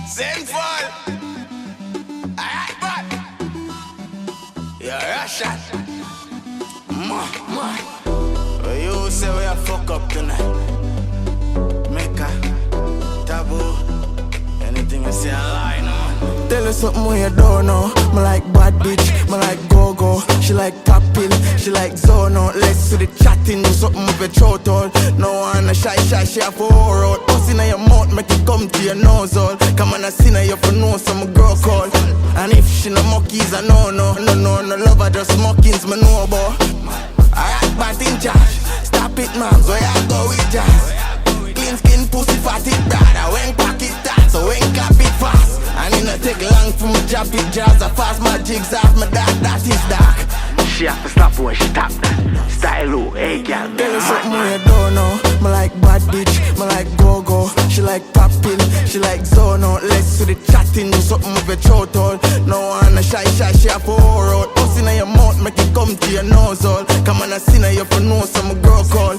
Sinful. Alright, but you're Russian. Well, you say we are fuck up tonight. Make a taboo. Anything you say a lie, no. Tell her something when you don't know. Me like bad bitch, me like Gogo. She like top pill, she like Zono. Let's do the chatting, do something with your throat all. No one a shy, she have a whore out. Puss in your mouth, make it come to your nose all. Come on, I see now you for know some girl call. And if she no monkeys, I no love her, just mockings, me know about. Alright, but in charge, stop it man, so I go with jazz. Clean skin, pussy, fatty, brother. When pocket start, so when clap it fast. And it not take long for me drop it jazz. I fast my jigs off my dark, that is dark. She have to stop when she tap that. Style low, hey girl. Tell her something when you don't know. Me like bad bitch, me like Gogo. She like pop pill, she like Zono. Let's do the chatting, do something with your throat all. No one a shy, she have a whore out. Puss in your mouth, make it come to your nose all. Come on, I see now you for know some girl call.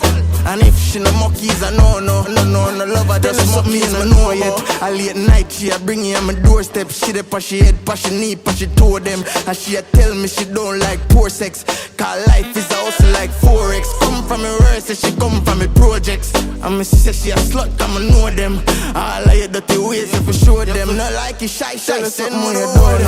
And if she no monkeys, I no love her, just something me no know yet. I late night, she a bring you on my doorstep. She dey pass she head, pass she knee, pass she toe them. And she a tell me she don't like poor sex. Cause life is a hustle like Forex. Come from me worse, say she come from me projects. And me say she a slut, I'ma know them. All of your dirty ways if you show them. Not like you shy, send me know them.